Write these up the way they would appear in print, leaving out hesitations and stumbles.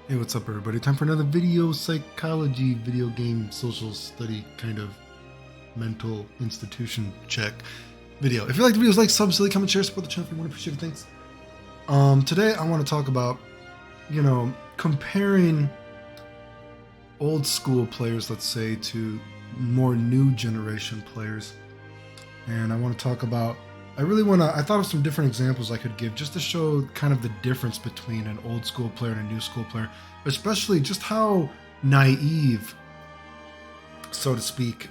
Hey, what's up, everybody? Time for another video psychology, video game, social study kind of mental institution check video. If you like the videos, like, sub, silly, comment, share, support the channel if you want to appreciate it. Thanks. Today I want to talk about, comparing old school players, let's say, to more new generation players. And I want to talk about, I thought of some different examples I could give just to show kind of the difference between an old school player and a new school player, especially just how naive, so to speak,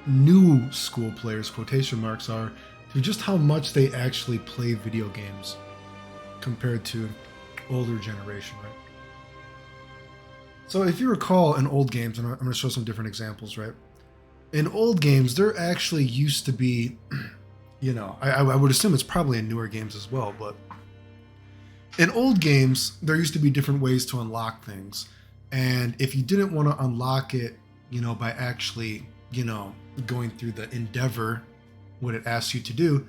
new school players, quotation marks, are to just how much they actually play video games compared to older generation, right? So if you recall in old games, and I'm going to show some different examples, right? In old games, there actually used to be, I would assume it's probably in newer games as well, but in old games, there used to be different ways to unlock things. And if you didn't want to unlock it, by actually, going through the endeavor, what it asks you to do,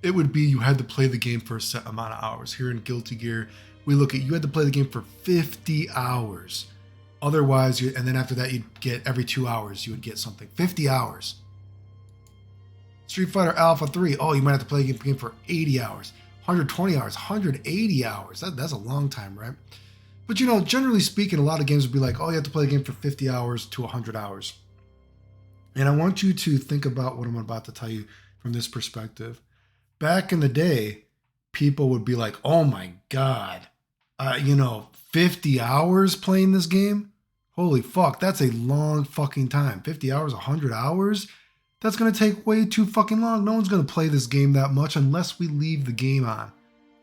it would be you had to play the game for a set amount of hours. Here in Guilty Gear, we look at you had to play the game for 50 hours. Otherwise, and then after that, you'd get every 2 hours, you would get something. 50 hours. Street Fighter Alpha 3, oh, you might have to play the game for 80 hours. 120 hours, 180 hours. That's a long time, right? But, generally speaking, a lot of games would be like, oh, you have to play the game for 50 hours to 100 hours. And I want you to think about what I'm about to tell you from this perspective. Back in the day, people would be like, oh my God, 50 hours playing this game? Holy fuck, that's a long fucking time. 50 hours, 100 hours? That's going to take way too fucking long. No one's going to play this game that much unless we leave the game on.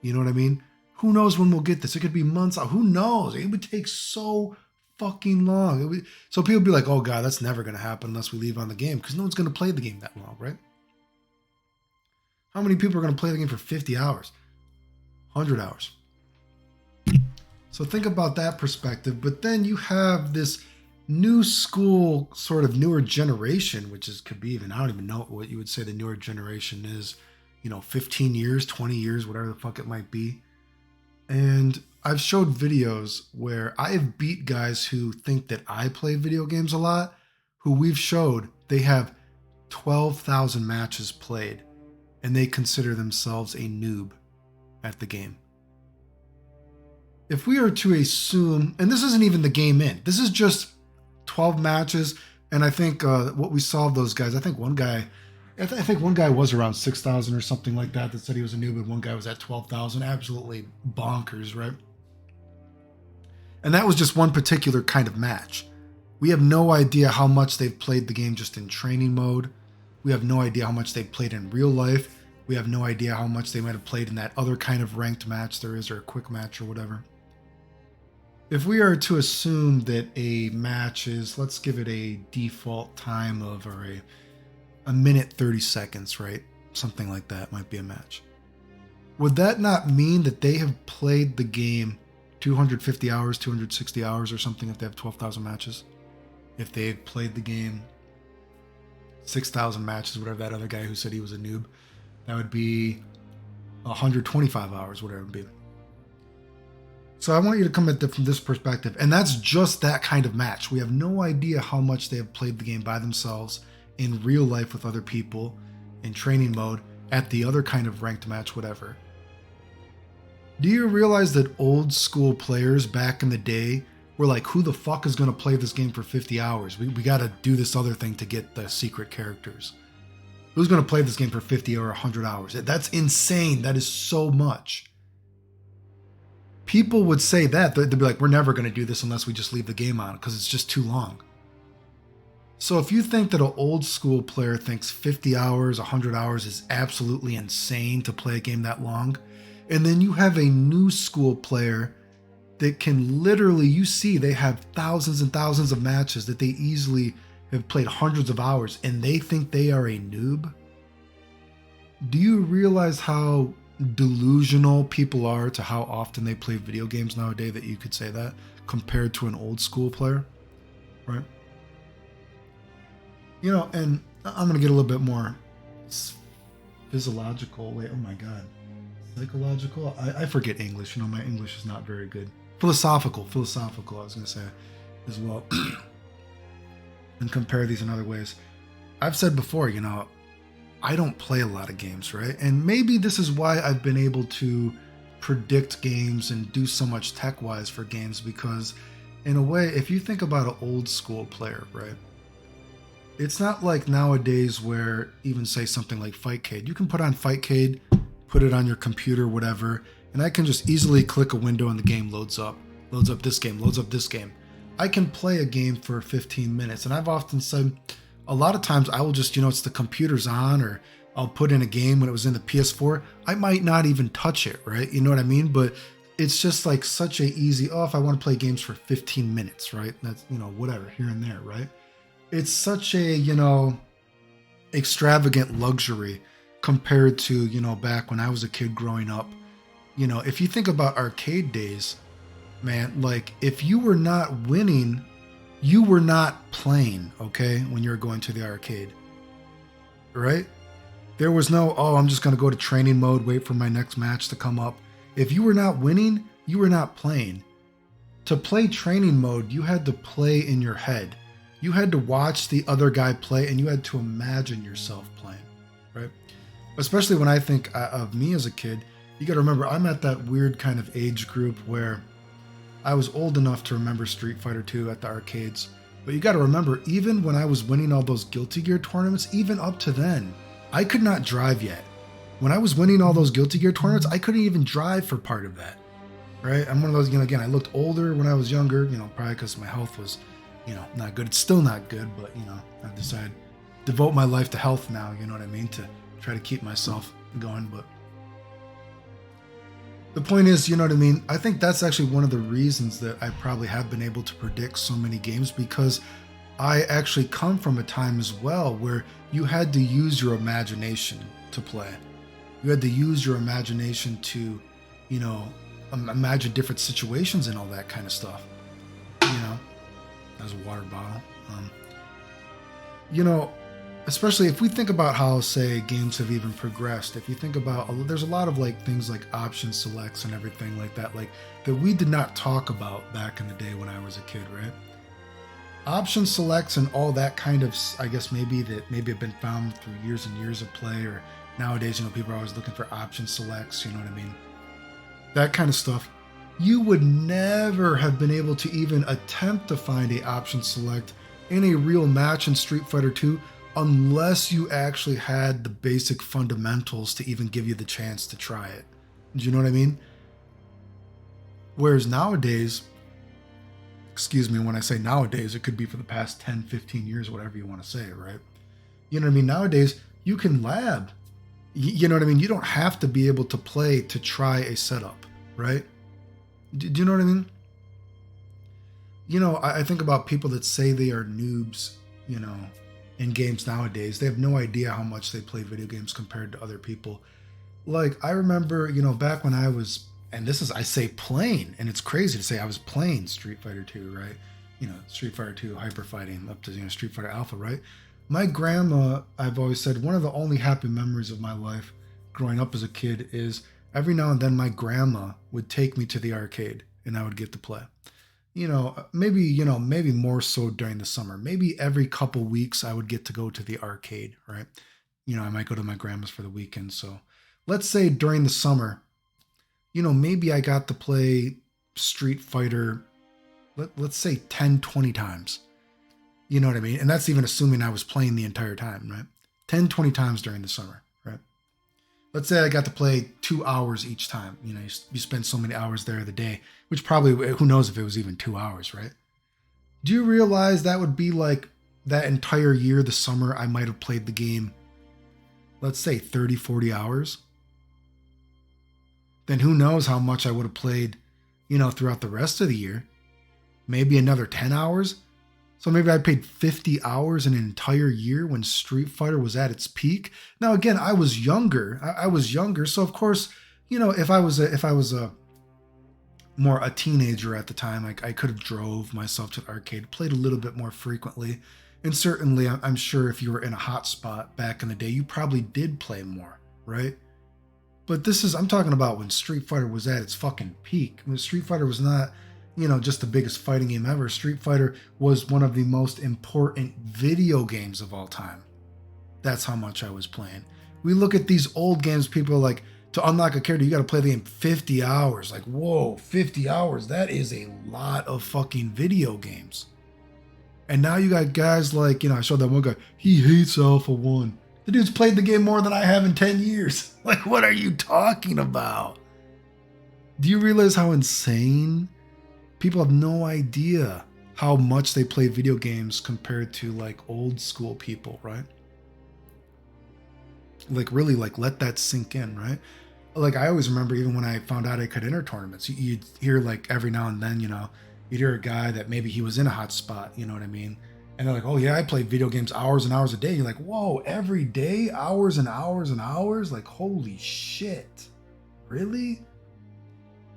You know what I mean? Who knows when we'll get this? It could be months out. Who knows? It would take so fucking long. So people would be like, oh God, that's never going to happen unless we leave on the game, because no one's going to play the game that long, right? How many people are going to play the game for 50 hours? 100 hours. So think about that perspective. But then you have this new school, sort of newer generation, could be even, I don't even know what you would say the newer generation is, 15 years, 20 years, whatever the fuck it might be. And I've showed videos where I have beat guys who think that I play video games a lot, who we've showed they have 12,000 matches played, and they consider themselves a noob at the game. If we are to assume, and this isn't even the game in, this is just 12 matches, and I think what we saw of those guys, I think one guy was around 6,000 or something like that said he was a noob, and one guy was at 12,000. Absolutely bonkers, right? And that was just one particular kind of match. We have no idea how much they've played the game just in training mode. We have no idea how much they've played in real life. We have no idea how much they might have played in that other kind of ranked match there is, or a quick match or whatever. If we are to assume that a match is, let's give it a default time of, or a minute 30 seconds, right? Something like that might be a match. Would that not mean that they have played the game 250 hours, 260 hours or something if they have 12,000 matches? If they've played the game 6,000 matches, whatever that other guy who said he was a noob, that would be 125 hours, whatever it would be. So I want you to come at it from this perspective. And that's just that kind of match. We have no idea how much they have played the game by themselves in real life with other people in training mode at the other kind of ranked match, whatever. Do you realize that old school players back in the day were like, who the fuck is going to play this game for 50 hours? We got to do this other thing to get the secret characters. Who's going to play this game for 50 or 100 hours? That's insane. That is so much. People would say that. They'd be like, we're never going to do this unless we just leave the game on because it's just too long. So if you think that an old school player thinks 50 hours, 100 hours is absolutely insane to play a game that long, and then you have a new school player that can literally, you see they have thousands and thousands of matches that they easily have played hundreds of hours, and they think they are a noob, do you realize how delusional people are to how often they play video games nowadays that you could say that compared to an old school player, right? And I'm going to get a little bit more physiological. Wait, oh my God. Psychological? I forget English. My English is not very good. philosophical, I was going to say as well, and compare these in other ways. I've said before, I don't play a lot of games, right? And maybe this is why I've been able to predict games and do so much tech wise for games, because in a way, if you think about an old school player, right? It's not like nowadays where even say something like Fightcade, you can put on Fightcade, put it on your computer, whatever, and I can just easily click a window and the game loads up this game, loads up this game. I can play a game for 15 minutes. And I've often said, a lot of times I will just, it's the computer's on, or I'll put in a game when it was in the PS4. I might not even touch it, right? You know what I mean? But it's just like such a easy, if I want to play games for 15 minutes, right? That's, whatever, here and there, right? It's such a, extravagant luxury compared to, back when I was a kid growing up. If you think about arcade days, man, like if you were not winning, you were not playing, okay, when you were going to the arcade, right? There was no, I'm just going to go to training mode, wait for my next match to come up. If you were not winning, you were not playing. To play training mode, you had to play in your head. You had to watch the other guy play, and you had to imagine yourself playing, right? Especially when I think of me as a kid, you got to remember, I'm at that weird kind of age group where I was old enough to remember Street Fighter 2 at the arcades. But you got to remember, even when I was winning all those Guilty Gear tournaments, even up to then, I could not drive yet. When I was winning all those Guilty Gear tournaments, I couldn't even drive for part of that, right? I'm one of those, again, I looked older when I was younger, probably because my health was, not good. It's still not good, but, I've decided to devote my life to health now, you know what I mean? To try to keep myself going, but the point is, you know what I mean? I think that's actually one of the reasons that I probably have been able to predict so many games, because I actually come from a time as well where you had to use your imagination to play. You had to use your imagination to, imagine different situations and all that kind of stuff. As a water bottle. Especially if we think about how, say, games have even progressed. If you think about, there's a lot of like things like option selects and everything like that, like that we did not talk about back in the day when I was a kid, right? Option selects and all that kind of, I guess maybe have been found through years and years of play, or nowadays, people are always looking for option selects, you know what I mean? That kind of stuff. You would never have been able to even attempt to find a option select in a real match in Street Fighter 2 unless you actually had the basic fundamentals to even give you the chance to try it. Do you know what I mean? Whereas nowadays, when I say nowadays, it could be for the past 10, 15 years, whatever you want to say, right? You know what I mean? Nowadays, you can lab. You know what I mean? You don't have to be able to play to try a setup, right? Do you know what I mean? I think about people that say they are noobs, in games nowadays. They have no idea how much they play video games compared to other people. Like, I remember, back when I was, and this is, I say playing, and it's crazy to say I was playing Street Fighter 2, right? Street Fighter 2 Hyper Fighting up to, Street Fighter Alpha, right? My grandma, I've always said, one of the only happy memories of my life growing up as a kid is every now and then my grandma would take me to the arcade and I would get to play. Maybe more so during the summer. Maybe every couple weeks I would get to go to the arcade, right? I might go to my grandma's for the weekend. So let's say during the summer, maybe I got to play Street Fighter, let's say 10, 20 times. You know what I mean? And that's even assuming I was playing the entire time, right? 10, 20 times during the summer, right? Let's say I got to play 2 hours each time. You spend so many hours there the day, which probably, who knows if it was even 2 hours, right? Do you realize that would be like that entire year, the summer, I might have played the game, let's say 30, 40 hours? Then who knows how much I would have played, throughout the rest of the year? Maybe another 10 hours? So maybe I paid 50 hours in an entire year when Street Fighter was at its peak. Now, again, I was younger. So of course, if I was a teenager at the time, I could have drove myself to the arcade, played a little bit more frequently. And certainly, I'm sure if you were in a hot spot back in the day, you probably did play more, right? But I'm talking about when Street Fighter was at its fucking peak. When Street Fighter was not, just the biggest fighting game ever. Street Fighter was one of the most important video games of all time. That's how much I was playing. We look at these old games, people are like, to unlock a character, you got to play the game 50 hours. Like, whoa, 50 hours. That is a lot of fucking video games. And now you got guys like, I showed that one guy, he hates Alpha 1. The dude's played the game more than I have in 10 years. Like, what are you talking about? Do you realize how insane? People have no idea how much they play video games compared to like old school people, right? Like really like let that sink in, right? Like I always remember even when I found out I could enter tournaments, you'd hear like every now and then, you'd hear a guy that maybe he was in a hot spot, you know what I mean? And they're like, oh yeah, I play video games hours and hours a day. You're like, whoa, every day, hours and hours and hours? Like, holy shit. Really?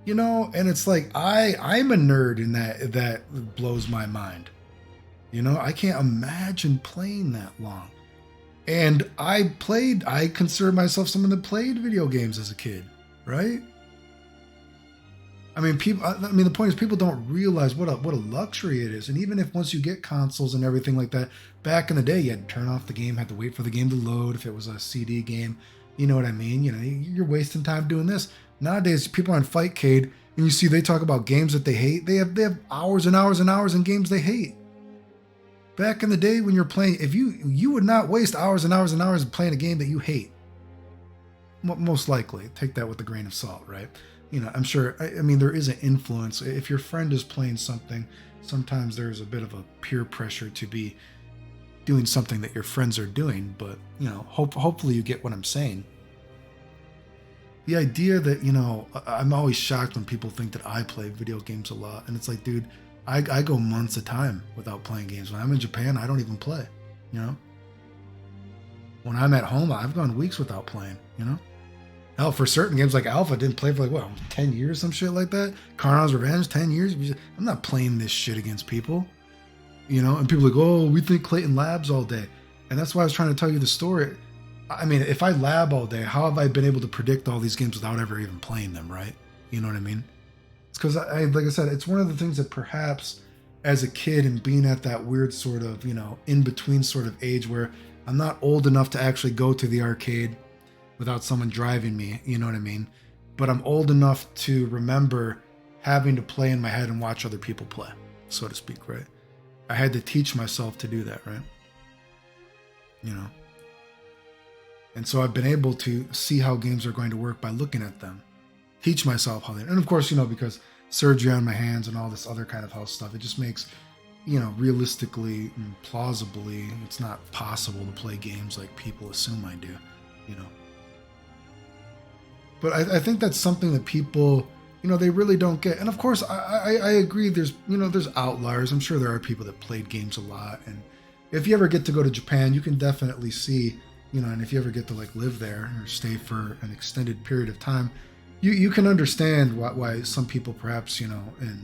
And it's like I'm a nerd in that blows my mind. I can't imagine playing that long. And I consider myself someone that played video games as a kid, right? I mean, the point is people don't realize what a luxury it is. And even if once you get consoles and everything like that, back in the day, you had to turn off the game, had to wait for the game to load if it was a CD game. You know what I mean? You're wasting time doing this. Nowadays, people are on Fightcade, and you see they talk about games that they hate. They have hours and hours and hours in games they hate. Back in the day when you're playing, if you would not waste hours and hours and hours playing a game that you hate. Most likely, take that with a grain of salt, right? I'm sure, I mean, there is an influence. If your friend is playing something, sometimes there's a bit of a peer pressure to be doing something that your friends are doing, but, hopefully you get what I'm saying. The idea that, I'm always shocked when people think that I play video games a lot. And it's like, dude, I go months at a time without playing games. When I'm in Japan, I don't even play, When I'm at home, I've gone weeks without playing, Hell, for certain games like Alpha, I didn't play for 10 years, some shit like that. Karnav's Revenge, 10 years. I'm not playing this shit against people, And people are like, oh, we think Clayton labs all day. And that's why I was trying to tell you the story. I mean, if I lab all day, how have I been able to predict all these games without ever even playing them, right? You know what I mean? It's because, like I said, it's one of the things that perhaps as a kid and being at that weird sort of, in-between sort of age where I'm not old enough to actually go to the arcade without someone driving me, you know what I mean? But I'm old enough to remember having to play in my head and watch other people play, so to speak, right? I had to teach myself to do that, right? And so I've been able to see how games are going to work by looking at them, teach myself how they, and of course, because surgery on my hands and all this other kind of health stuff, it just makes, realistically and plausibly, it's not possible to play games like people assume I do, But I think that's something that people, they really don't get. And of course, I agree. There's outliers. I'm sure there are people that played games a lot. And if you ever get to go to Japan, you can definitely see, and if you ever get to live there or stay for an extended period of time, you can understand why some people perhaps, in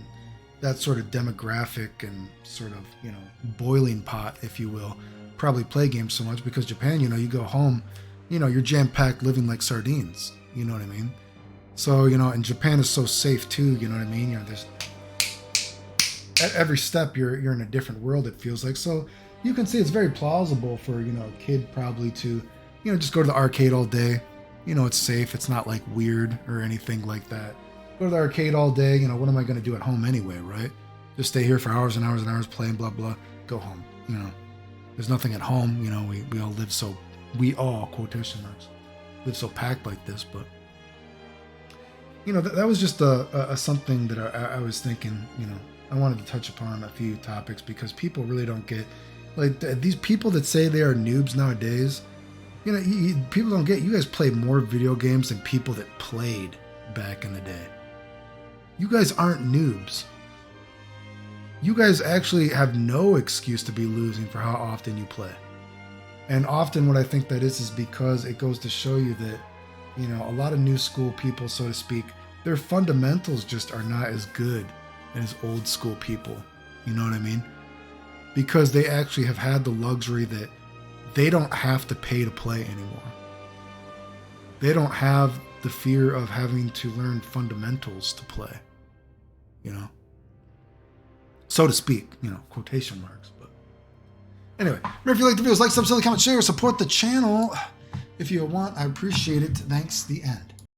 that sort of demographic and sort of, boiling pot, if you will, probably play games so much because Japan, you go home, you're jam-packed living like sardines. You know what I mean? So, and Japan is so safe too, you know what I mean? There's at every step you're in a different world, it feels like. So you can see it's very plausible for, a kid probably to, just go to the arcade all day. It's safe. It's not weird or anything like that. Go to the arcade all day. What am I going to do at home anyway, right? Just stay here for hours and hours and hours playing, blah, blah, go home. There's nothing at home. We all live so, quotation marks, live so packed like this, but that was just a something that I was thinking, I wanted to touch upon a few topics because people really don't get, these people that say they are noobs nowadays, people don't get, you guys play more video games than people that played back in the day. You guys aren't noobs. You guys actually have no excuse to be losing for how often you play. And often what I think that is because it goes to show you that, a lot of new school people, so to speak, their fundamentals just are not as good as old school people. You know what I mean? Because they actually have had the luxury that they don't have to pay to play anymore. They don't have the fear of having to learn fundamentals to play. so to speak, quotation marks. But anyway, remember, if you like the videos, like, subscribe, comment, share, support the channel if you want. I appreciate it. Thanks. The end.